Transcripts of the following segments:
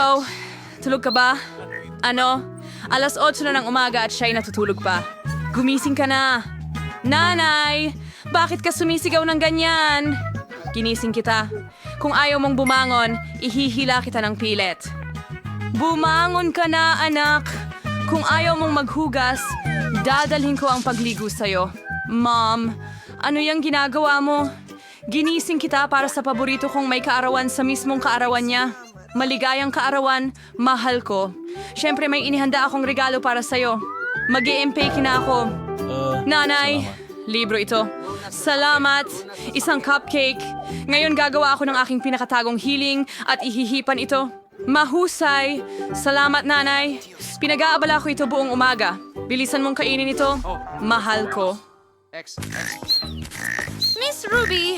Hello? Tulog ka ba? Ano? Alas 8 na ng umaga at siya'y natutulog pa. Gumising ka na. Nanay! Bakit ka sumisigaw ng ganyan? Ginising kita. Kung ayaw mong bumangon, ihihila kita ng pilit. Bumangon ka na, anak! Kung ayaw mong maghugas, dadalhin ko ang pagligo sa'yo. Mom, ano yung ginagawa mo? Ginising kita para sa paborito kong may kaarawan sa mismong kaarawan niya. Maligayang kaarawan, mahal ko. Siyempre may inihanda akong regalo para sa'yo. Mag-i-empake na ako. Nanay, libro ito. Salamat, isang cupcake. Ngayon gagawa ako ng aking pinakatagong hiling at ihihipan ito. Mahusay. Salamat, nanay. Pinag-aabala ko ito buong umaga. Bilisan mong kainin ito. Mahal ko. Miss Ruby!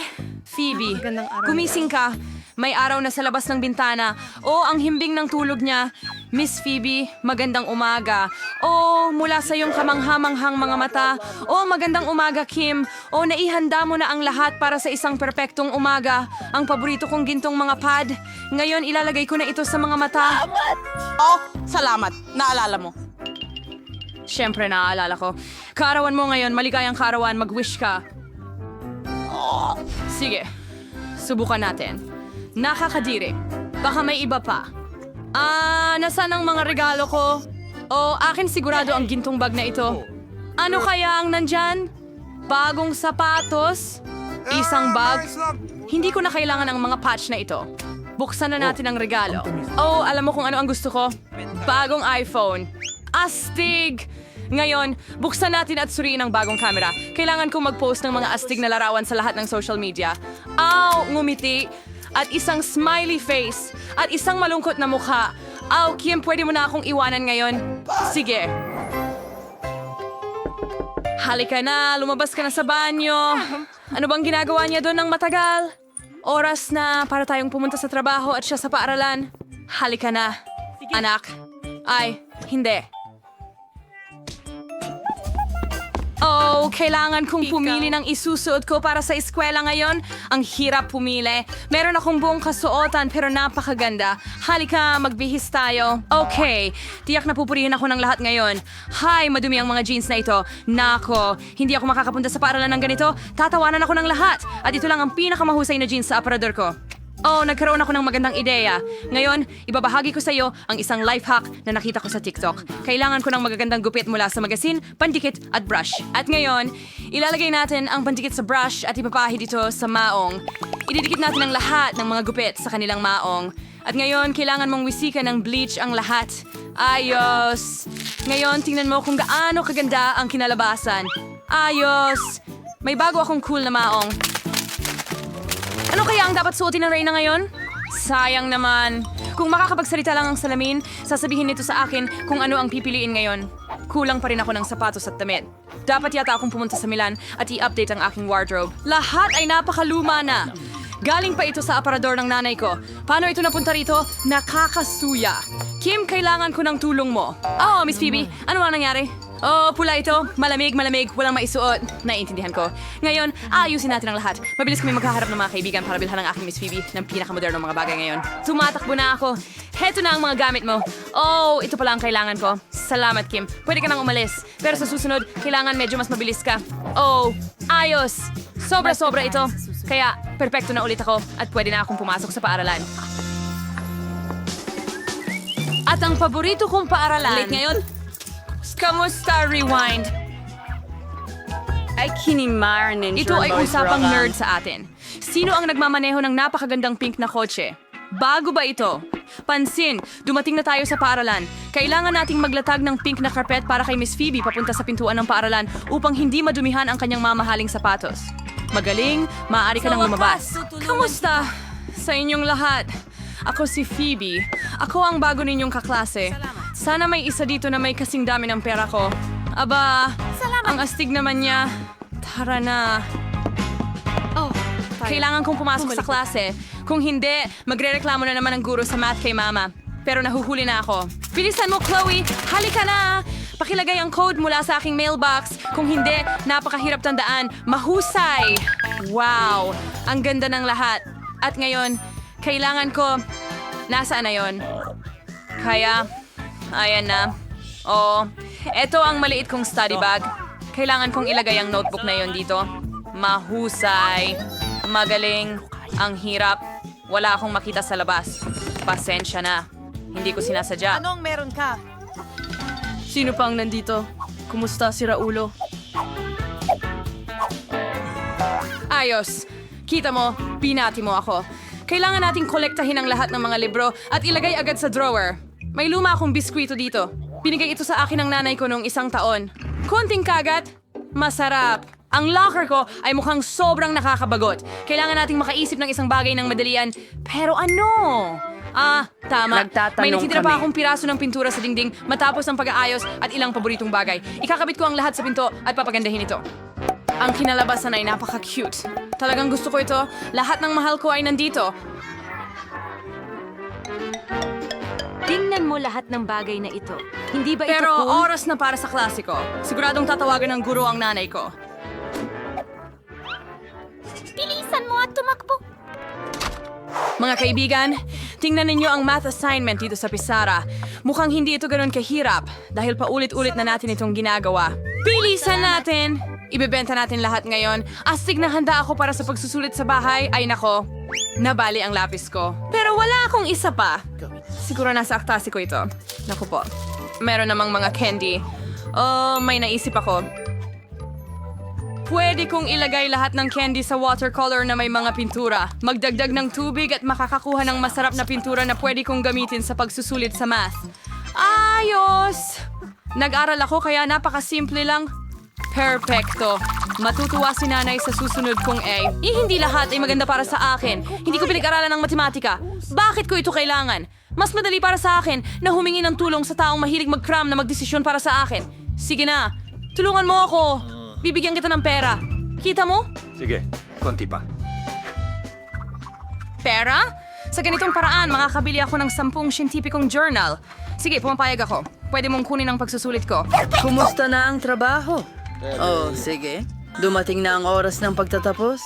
Phoebe, gumising ka. May araw na sa labas ng bintana. O, ang himbing ng tulog niya. Miss Phoebe, magandang umaga. O, mula sa iyong kamanghamanghang mga mata. O, magandang umaga, Kim. O, naihanda mo na ang lahat para sa isang perpektong umaga. Ang paborito kong gintong mga pad. Ngayon, ilalagay ko na ito sa mga mata. Oh, salamat. Naalala mo. Siyempre, naaalala ko. Kaarawan mo ngayon, maligayang kaarawan, mag-wish ka. Sige, subukan natin. Nakakadiri. Baka may iba pa. Nasaan ang mga regalo ko? O, akin sigurado ang gintong bag na ito. Ano kaya ang nandyan? Bagong sapatos? Isang bag? Hindi ko na kailangan ang mga patch na ito. Buksan na natin ang regalo. Oh, alam mo kung ano ang gusto ko? Bagong iPhone. Astig! Ngayon, buksan natin at suriin ang bagong camera. Kailangan kong mag-post ng mga astig na larawan sa lahat ng social media. Aw, ngumiti. At isang smiley face. At isang malungkot na mukha. Aw, Kim, pwede mo na akong iwanan ngayon? Sige. Halika na, lumabas ka na sa banyo. Ano bang ginagawa niya doon ng matagal? Oras na para tayong pumunta sa trabaho at siya sa paaralan. Halika na, anak. Ay, hindi. Oh, kailangan kong pumili ng isusuot ko para sa eskwela ngayon. Ang hirap pumili. Meron akong buong kasuotan pero napakaganda. Halika, magbihis tayo. Okay, tiyak na pupurihin ako ng lahat ngayon. Hi, madumi ang mga jeans na ito. Nako, hindi ako makakapunta sa paaralan ng ganito. Tatawanan ako ng lahat. At ito lang ang pinakamahusay na jeans sa aparador ko. Oh, nagkaroon ako ng magandang ideya. Ngayon, ibabahagi ko sa iyo ang isang life hack na nakita ko sa TikTok. Kailangan ko ng magagandang gupit mula sa magasin, pandikit at brush. At ngayon, ilalagay natin ang pandikit sa brush at ipapahid ito sa maong. Ididikit natin ang lahat ng mga gupit sa kanilang maong. At ngayon, kailangan mong wisikan ng bleach ang lahat. Ayos! Ngayon, tingnan mo kung gaano kaganda ang kinalabasan. Ayos! May bago akong cool na maong. Ano kaya ang dapat suotin ng Reyna ngayon? Sayang naman. Kung makakapagsalita lang ang salamin, sasabihin nito sa akin kung ano ang pipiliin ngayon. Kulang pa rin ako ng sapatos at damit. Dapat yata akong pumunta sa Milan at i-update ang aking wardrobe. Lahat ay napakaluma na. Galing pa ito sa aparador ng nanay ko. Paano ito napunta rito? Nakakasuya. Kim, kailangan ko ng tulong mo. Oh, Miss Phoebe, ano ang nangyari? Oh, pula ito. Malamig, walang maisuot. Naiintindihan ko. Ngayon, ayusin natin ang lahat. Mabilis kami magkaharap ng mga kaibigan para bilhan ng aking Miss Phoebe ng pinakamodernong mga bagay ngayon. Tumatakbo na ako. Heto na ang mga gamit mo. Oh, ito pala ang kailangan ko. Salamat, Kim. Pwede ka nang umalis. Pero sa susunod, kailangan medyo mas mabilis ka. Oh, ayos. Sobra-sobra ito. Kaya, perpekto na ulit ako at pwede na akong pumasok sa paaralan. At ang paborito kong paaralan... Late ngayon? Kamusta, Rewind? Ay, kinimar Ito ay usapang nerd sa atin. Sino ang nagmamaneho ng napakagandang pink na kotse? Bago ba ito? Pansin, dumating na tayo sa paaralan. Kailangan nating maglatag ng pink na carpet para kay Miss Phoebe papunta sa pintuan ng paaralan upang hindi madumihan ang kanyang mamahaling sapatos. Magaling, maaari ka nang lumabas. Kamusta? Sa inyong lahat. Ako si Phoebe. Ako ang bago ninyong kaklase. Sana may isa dito na may kasing dami ng pera ko. Aba, ang astig naman niya. Tara na. Oh, Kailangan kong pumasok sa klase. Kung hindi, magrereklamo na naman ang guro sa math kay mama. Pero nahuhuli na ako. Bilisan mo, Chloe! Halika na! Pakilagay ang code mula sa aking mailbox. Kung hindi, napakahirap tandaan. Mahusay! Wow! Ang ganda ng lahat. At ngayon, kailangan ko... Nasaan na yon? Kaya, ayan na. Oo, eto ang maliit kong study bag. Kailangan kong ilagay ang notebook na yon dito. Mahusay. Magaling. Ang hirap. Wala akong makita sa labas. Pasensya na. Hindi ko sinasadya. Anong meron ka? Sino pang nandito? Kumusta si Raulo? Ayos. Kita mo, binati mo ako. Kailangan nating kolektahin ang lahat ng mga libro at ilagay agad sa drawer. May luma akong biskwito dito. Binigay ito sa akin ng nanay ko noong 1 taon. Konting kagat, masarap. Ang locker ko ay mukhang sobrang nakakabagot. Kailangan nating makaisip ng isang bagay ng madalian. Pero ano? Tama. Nagtatanong May natitira pa kami. akong piraso ng pintura sa dingding matapos ang pag-aayos at ilang paboritong bagay. Ikakabit ko ang lahat sa pinto at papagandahin ito. Ang kinalabasan ay napaka-cute. Talagang gusto ko ito. Lahat ng mahal ko ay nandito. Tingnan mo lahat ng bagay na ito. Hindi ba ito Pero cool? oras na para sa klasiko. Siguradong tatawagan ng guro ang nanay ko. Bilisan mo at tumakbo. Mga kaibigan, tingnan ninyo ang math assignment dito sa Pisara. Mukhang hindi ito ganoon kahirap dahil paulit-ulit na natin itong ginagawa. Bilisan natin! Ibebenta natin lahat ngayon. Astig na handa ako para sa pagsusulit sa bahay. Ay nako, nabali ang lapis ko. Pero wala akong isa pa. Siguro nasa aktasi ko ito. Naku po. Meron namang mga candy. Oh, may naisip ako. Pwede kong ilagay lahat ng candy sa watercolor na may mga pintura. Magdagdag ng tubig at makakakuha ng masarap na pintura na pwede kong gamitin sa pagsusulit sa math. Ayos! Nag-aral ako kaya napakasimple lang. Perfecto. Matutuwa si nanay sa susunod kong A. Hindi lahat ay maganda para sa akin. Hindi ko pinag-aralan ng matematika. Bakit ko ito kailangan? Mas madali para sa akin na humingi ng tulong sa taong mahilig mag-cram na magdesisyon para sa akin. Sige na, tulungan mo ako. Bibigyan kita ng pera. Kita mo? Sige, konti pa. Pera? Sa ganitong paraan, makakabili ako ng 10 siyentipikong journal. Sige, pumapayag ako. Pwede mong kunin ang pagsusulit ko. Kumusta na ang trabaho? Oh, sige. Dumating na ang oras ng pagtatapos.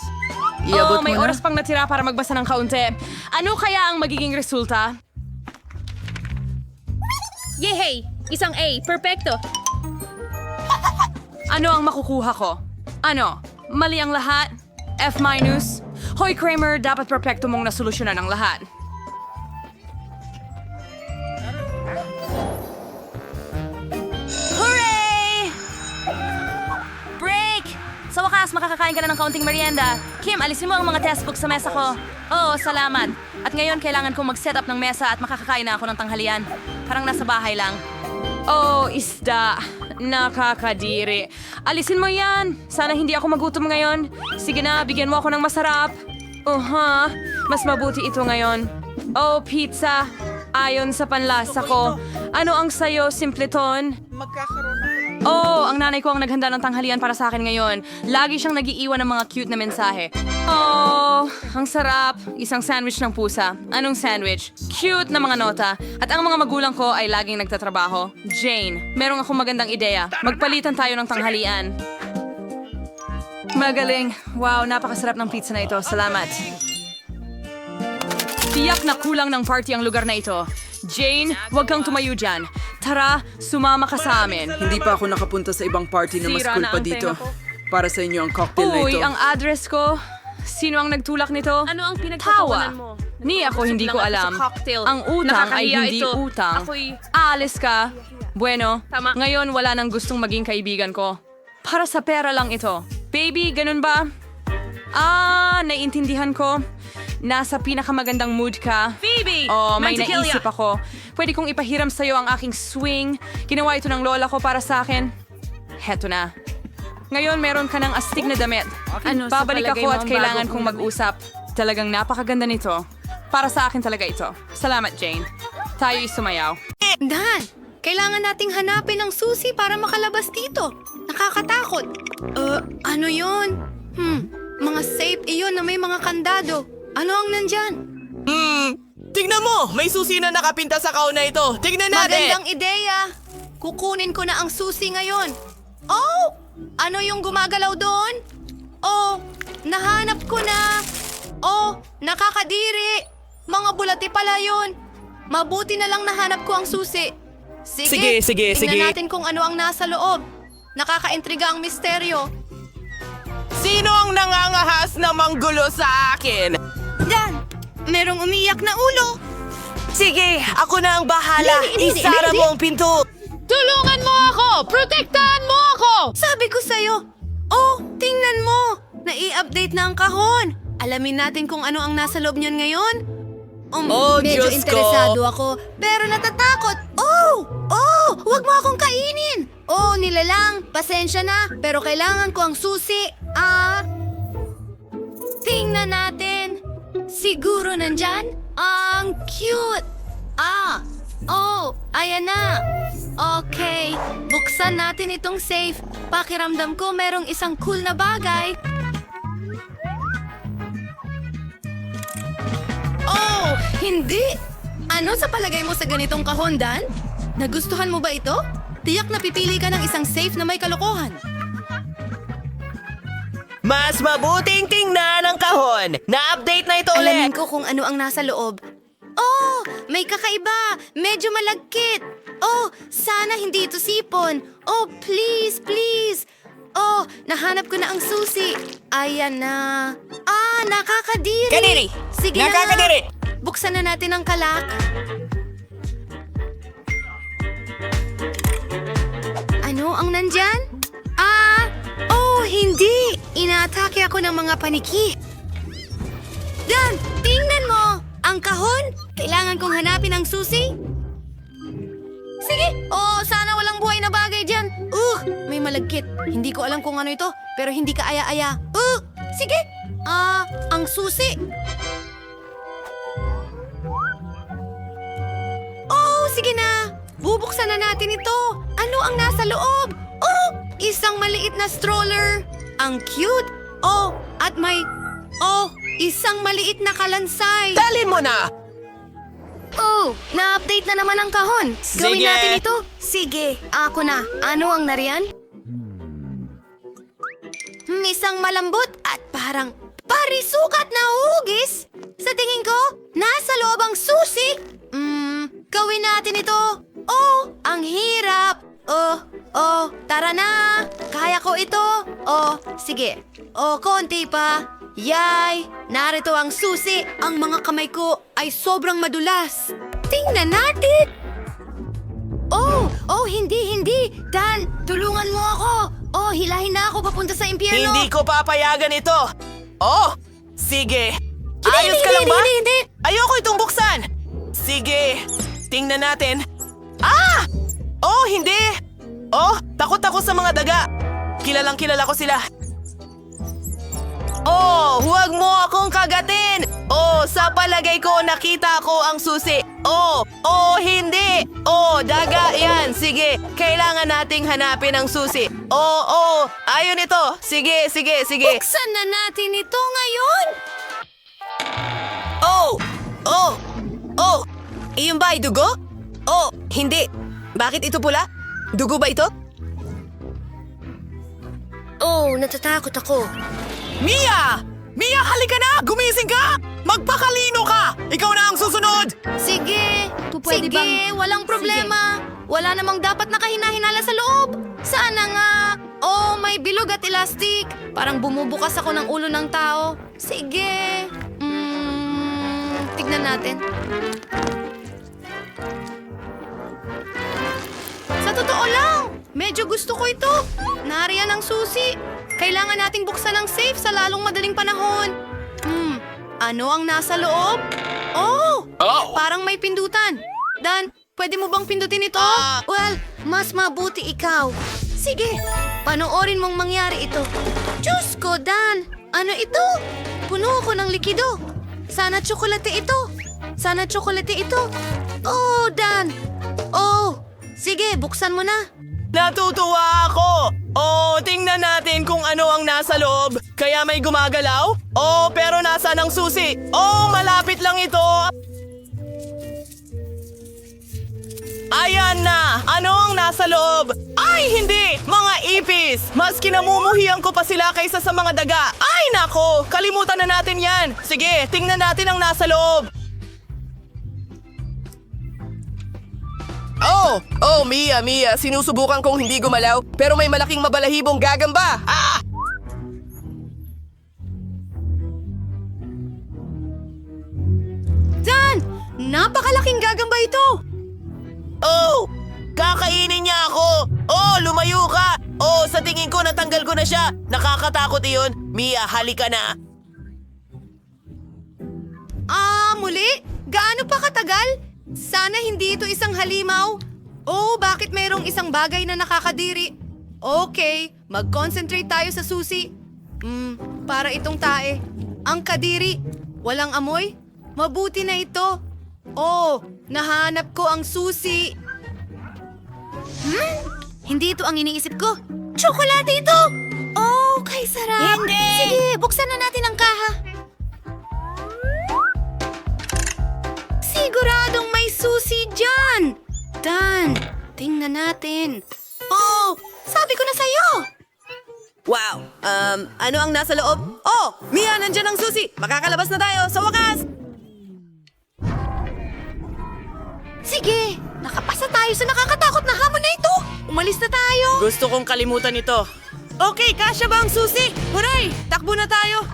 Iabot May mo na. oras pang natira para magbasa ng kaunti. Ano kaya ang magiging resulta? Yehey! Isang A. Perfecto. Ano ang makukuha ko? Ano? Mali ang lahat? F-? Hoy Kramer, dapat perpekto mong nasolusyonan ang lahat. Hooray! Break! Sa wakas, makakakain ka na ng kaunting merienda. Kim, alisin mo ang mga textbook sa mesa ko. Oo, salamat. At ngayon, kailangan kong mag-set up ng mesa at makakakain na ako ng tanghalian. Parang nasa bahay lang. Oh, isda. Nakakadiri. Alisin mo yan. Sana hindi ako magutom ngayon. Sige na, bigyan mo ako ng masarap. Mas mabuti ito ngayon. Oh, pizza. Ayon sa panlasa ko. Ano ang sayo, Simpleton? Oh, ang nanay ko ang naghanda ng tanghalian para sa akin ngayon. Lagi siyang nagiiwan ng mga cute na mensahe. Oh, ang sarap. Isang sandwich ng pusa. Anong sandwich? Cute na mga nota. At ang mga magulang ko ay laging nagtatrabaho. Jane, merong akong magandang ideya. Magpalitan tayo ng tanghalian. Magaling. Wow, napakasarap ng pizza na ito. Salamat. Tiyak na kulang ng party ang lugar na ito. Jane, huwag kang tumayo dyan. Tara, sumama ka sa amin. Hindi pa ako nakapunta sa ibang party na mas Sira cool na pa ang dito. tenga ko. Para sa inyo ang cocktail na Uy, ito. ang address ko. Sino ang nagtulak nito? Ano ang Tawa. pinagtatawanan mo? Ni ako hindi ko Lang ako alam. sa cocktail. Ang utang ay Nakakahiya hindi ito. utang. Ako'y- Aalis ka. Bueno, Tama. ngayon wala nang gustong maging kaibigan ko. Para sa pera lang ito. Baby, ganun ba? Naiintindihan ko. Nasa pinakamagandang mood ka. Phoebe! Oh, may Mantequilla. naisip ako. Pwede kong ipahiram sa'yo ang aking swing. Ginawa ito ng lola ko para sa akin. Heto na. Ngayon meron ka ng astig na damit. Ano, sa Babalik palagay ako mo at ang kailangan bago kong kong mag-usap. Talagang napakaganda nito. Para sa akin talaga ito. Salamat, Jane. Tayo'y sumayaw. Dan, kailangan nating hanapin ang susi para makalabas dito. Nakakatakot. Ano yun? Mga safe iyon na may mga kandado. Ano ang nandyan? Tignan mo! May susi na nakapinta sa kaon na ito. Tignan natin! Magandang ideya. Kukunin ko na ang susi ngayon. Oh! Ano yung gumagalaw doon? Oh, nahanap ko na. Oh, nakakadiri. Mga bulati pala yun. Mabuti na lang nahanap ko ang susi. Sige, sige, sige. Tingnan natin kung ano ang nasa loob. Nakakaintriga ang misteryo. Sino ang nangangahas na manggulo sa akin? Dan, merong umiyak na ulo. Sige, ako na ang bahala. Isara mo ang pinto. Tulungan mo ako! Protektahan mo ako! Sabi ko sa'yo. Oh, tingnan mo. Nai-update na ang kahon. Alamin natin kung ano ang nasa loob niyon ngayon. Oh, medyo Diyos ko. interesado ako, pero natatakot. Huwag mo akong kainin. Oh, nilalang. Pasensya na, pero kailangan ko ang susi. Tingnan natin. Siguro nandyan? Ang cute. Ayan na. Okay, buksan natin itong safe. Pakiramdam ko merong isang cool na bagay. Oh, hindi! Ano sa palagay mo sa ganitong kahon, Dan? Nagustuhan mo ba ito? Tiyak na pipili ka ng isang safe na may kalokohan. Mas mabuting tingnan ang kahon. Na-update na ito Alamin ulit. ko kung ano ang nasa loob. Oh, may kakaiba. Medyo malagkit. Oh, sana hindi ito sipon. Oh, please, please. Oh, nahanap ko na ang susi. Ayan na. Nakakadiri. Kadiri. Sige Nakakadiri. na nga. Buksan na natin ang kalak. Ano ang nandyan? Hindi. Inaatake ako ng mga paniki. Dan, tingnan mo. Ang kahon. Kailangan kong hanapin ang susi. Sige. Sana walang buhay na bagay dyan. May malagkit. Hindi ko alam kung ano ito, pero hindi ka aya-aya. Sige. Ang susi. Sige na. Bubuksan na natin ito. Ano ang nasa loob? Isang maliit na stroller. Ang cute. At may... isang maliit na kalansay. Dalhin mo na. Na-update na naman ang kahon. Gawin Sige. natin ito. Sige, ako na. Ano ang nariyan? Isang malambot at parang parisukat na hugis. Sa tingin ko, nasa loob ang susi. Gawin natin ito. Ang hirap. Tara na. Kaya ko ito. Sige. Konti pa. Yay! Narito ang susi. Ang mga kamay ko ay sobrang madulas. Tingnan natin. Hindi. Dan, tulungan mo ako. Hilahin na ako papunta sa impyerno. Hindi ko papayagan ito. Sige. Ayos ka lang ba? Hindi. Ayoko itong buksan. Sige. Tingnan natin. Hindi. Takot ako sa mga daga. Kilalang kilala ko sila. Huwag mo akong kagatin. Sa palagay ko nakita ko ang susi. Hindi. Daga yan. Sige, kailangan nating hanapin ang susi. Ayun ito. Sige. Buksan na natin ito ngayon. Iyon ba ay dugo? Hindi. Bakit ito pula? Dugo ba ito? Natatakot ako. Mia! Mia, halika na! Gumising ka! Magpakalino ka! Ikaw na ang susunod! Sige, pwede sige, walang problema. Wala namang dapat nakahinahinala sa loob. Sana nga. May bilog at elastic. Parang bumubukas ako ng ulo ng tao. Sige. Tignan natin. Sa totoo lang, medyo gusto ko ito. Nariyan ang susi. Kailangan nating buksan ang safe sa lalong madaling panahon. Ano ang nasa loob? Parang may pindutan. Dan, pwede mo bang pindutin ito? Well, mas mabuti ikaw. Sige, panoorin mong mangyari ito. Diyos ko, Dan! Ano ito? Puno ako ng likido. Sana tsokolate ito. Dan! Sige, buksan mo na. Natutuwa ako! Tingnan natin kung ano ang nasa loob. Kaya may gumagalaw? Pero nasaan ang susi? Malapit lang ito! Ayan na! Ano ang nasa loob? Ay, hindi! Mga ipis! Mas kinamumuhian ko pa sila kaysa sa mga daga. Ay, nako! Kalimutan na natin yan! Sige, tingnan natin ang nasa loob. Oh, Mia, sinusubukan kong hindi gumalaw, pero may malaking mabalahibong gagamba. Ah! Dan! Napakalaking gagamba ito! Oh! Kakainin niya ako! Oh, lumayo ka! Oh, sa tingin ko natanggal ko na siya. Nakakatakot iyon. Mia, halika na. Muli? Gaano pa katagal? Sana hindi ito isang halimaw. Oh, bakit mayroong isang bagay na nakakadiri? Okay, mag-concentrate tayo sa susi. Para itong tae. Ang kadiri. Walang amoy? Mabuti na ito. Oh, nahanap ko ang susi. Hindi ito ang iniisip ko. Tsokolate ito! Oh, kay sarap. Hindi! Sige, buksan na natin ang kaha. Siguradong may susi dyan! Dan, tingnan natin. Oh, sabi ko na sa'yo! Wow! Ano ang nasa loob? Oh! Mia, nandyan ang susi! Makakalabas na tayo sa wakas! Sige, nakapasa tayo sa nakakatakot na hamon na ito! Umalis na tayo! Gusto kong kalimutan ito. Okay, kasya ba ang susi? Huray! Takbo na tayo!